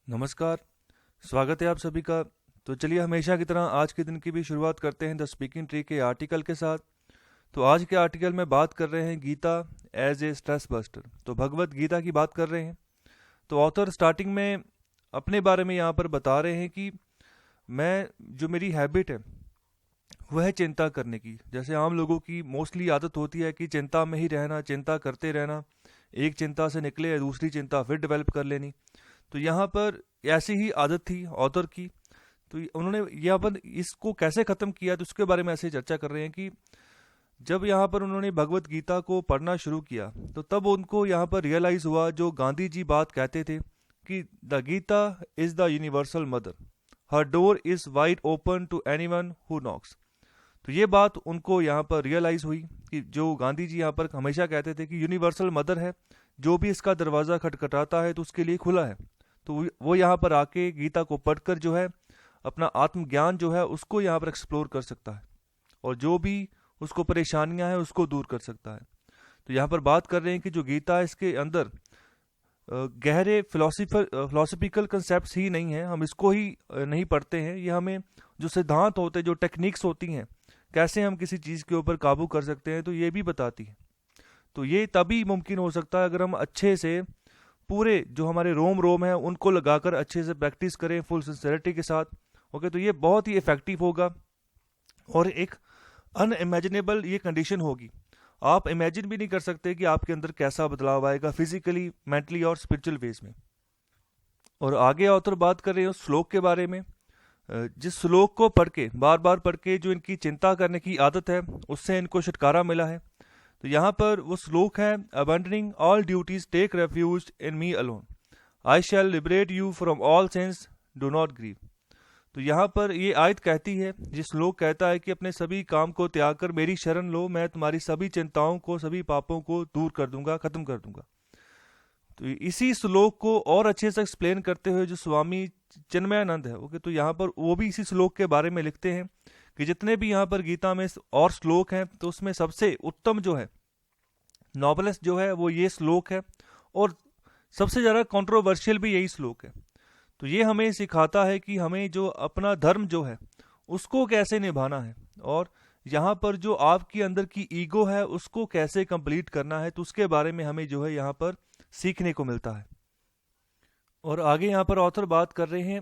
नमस्कार। स्वागत है आप सभी का। तो चलिए हमेशा की तरह आज के दिन की भी शुरुआत करते हैं द स्पीकिंग ट्री के आर्टिकल के साथ। तो आज के आर्टिकल में बात कर रहे हैं Gita as a stress buster. तो भगवत गीता की बात कर रहे हैं। तो ऑथर स्टार्टिंग में अपने बारे में यहाँ पर बता रहे हैं कि मैं जो मेरी हैबिट है वह है चिंता करने की। जैसे आम लोगों की मोस्टली आदत होती है कि चिंता में ही रहना, चिंता करते रहना, एक चिंता से निकले दूसरी चिंता फिर डेवलप कर लेनी। तो यहाँ पर ऐसी ही आदत थी ऑथर की। तो उन्होंने यहाँ पर इसको कैसे ख़त्म किया तो उसके बारे में ऐसे चर्चा कर रहे हैं कि जब यहाँ पर उन्होंने भगवत गीता को पढ़ना शुरू किया तो तब उनको यहाँ पर रियलाइज़ हुआ जो गांधी जी बात कहते थे कि the Gita is the universal mother, her door is wide open to anyone who knocks. तो ये बात उनको यहाँ पर रियलाइज़ हुई कि जो गांधी जी यहाँ पर हमेशा कहते थे कि यूनिवर्सल मदर है, जो भी इसका दरवाज़ा खटखटाता है तो उसके लिए खुला है। तो वो यहाँ पर आके गीता को पढ़कर जो है अपना आत्मज्ञान जो है उसको यहाँ पर एक्सप्लोर कर सकता है और जो भी उसको परेशानियां हैं उसको दूर कर सकता है। तो यहाँ पर बात कर रहे हैं कि जो गीता है इसके अंदर गहरे फिलोसफिकल कंसेप्ट ही नहीं है, हम इसको ही नहीं पढ़ते हैं। ये हमें जो सिद्धांत होते हैं, जो टेक्निक्स होती हैं, कैसे हम किसी चीज़ के ऊपर काबू कर सकते हैं, तो ये भी बताती है। तो ये तभी मुमकिन हो सकता है अगर हम अच्छे से पूरे जो हमारे रोम रोम है उनको लगाकर अच्छे से प्रैक्टिस करें फुल सिंसेरिटी के साथ। ओके, तो ये बहुत ही इफेक्टिव होगा और एक अनइमेजिनेबल ये कंडीशन होगी। आप इमेजिन भी नहीं कर सकते कि आपके अंदर कैसा बदलाव आएगा फिजिकली, मेंटली और स्पिरिचुअल वेज में। और आगे ऑथर बात कर रहे हैं उस श्लोक के बारे में। जिस श्लोक को पढ़ के बार बार पढ़ के जो इनकी चिंता करने की आदत है उससे इनको छुटकारा मिला है। तो यहाँ पर वो श्लोक है, abandoning all duties take refuge in me alone, I shall liberate you from all sins, do not grieve. तो यहाँ पर ये आयत कहती है, जिस श्लोक कहता है कि अपने सभी काम को त्याग कर मेरी शरण लो, मैं तुम्हारी सभी चिंताओं को, सभी पापों को दूर कर दूंगा, खत्म कर दूंगा। तो इसी श्लोक को और अच्छे से एक्सप्लेन करते हुए जो स्वामी चिन्मयानंद है, ओके, तो यहाँ पर वो भी इसी श्लोक के बारे में लिखते हैं कि जितने भी यहाँ पर गीता में और श्लोक हैं तो उसमें सबसे उत्तम जो है, नॉबलेस्ट जो है, वो ये श्लोक है और सबसे ज़्यादा कंट्रोवर्शियल भी यही श्लोक है। तो ये हमें सिखाता है कि हमें जो अपना धर्म जो है उसको कैसे निभाना है और यहाँ पर जो आपके अंदर की ईगो है उसको कैसे कंप्लीट करना है, तो उसके बारे में हमें जो है यहाँ पर सीखने को मिलता है। और आगे यहाँ पर ऑथर बात कर रहे हैं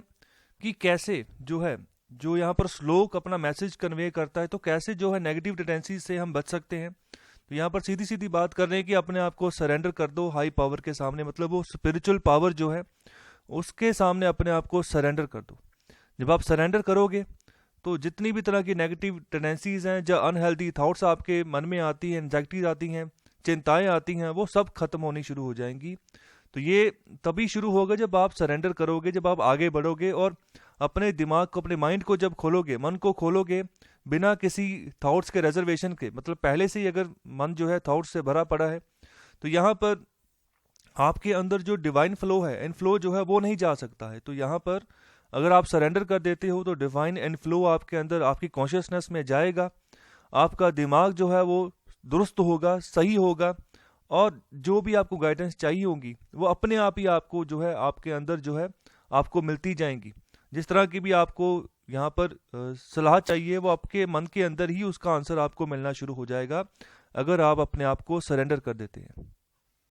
कि कैसे जो है, जो यहाँ पर श्लोक अपना मैसेज कन्वे करता है, तो कैसे जो है नेगेटिव टेंडेंसी से हम बच सकते हैं। तो यहाँ पर सीधी सीधी बात कर रहे हैं कि अपने आप को सरेंडर कर दो हाई पावर के सामने, मतलब वो स्पिरिचुअल पावर जो है उसके सामने अपने आप को सरेंडर कर दो। जब आप सरेंडर करोगे तो जितनी भी तरह की नेगेटिव टेंडेंसीज हैं, जो अनहेल्दी थॉट्स आपके मन में आती हैं, एंजाइटीज आती हैं, चिंताएं आती हैं, वो सब खत्म होनी शुरू हो जाएंगी। तो ये तभी शुरू होगा जब आप सरेंडर करोगे, जब आप आगे बढ़ोगे और अपने दिमाग को, अपने माइंड को जब खोलोगे, मन को खोलोगे बिना किसी थॉट्स के रिजर्वेशन के। मतलब पहले से ही अगर मन जो है थॉट्स से भरा पड़ा है तो यहाँ पर आपके अंदर जो डिवाइन फ्लो है, इनफ्लो जो है, वो नहीं जा सकता है। तो यहाँ पर अगर आप सरेंडर कर देते हो तो डिवाइन इनफ्लो आपके अंदर, आपकी कॉन्शियसनेस में जाएगा, आपका दिमाग जो है वो दुरुस्त होगा, सही होगा और जो भी आपको गाइडेंस चाहिए होगी वो अपने आप ही आपको जो है, आपके अंदर जो है आपको मिलती जाएंगी। जिस तरह की भी आपको यहाँ पर सलाह चाहिए वो आपके मन के अंदर ही उसका आंसर आपको मिलना शुरू हो जाएगा अगर आप अपने आप को सरेंडर कर देते हैं।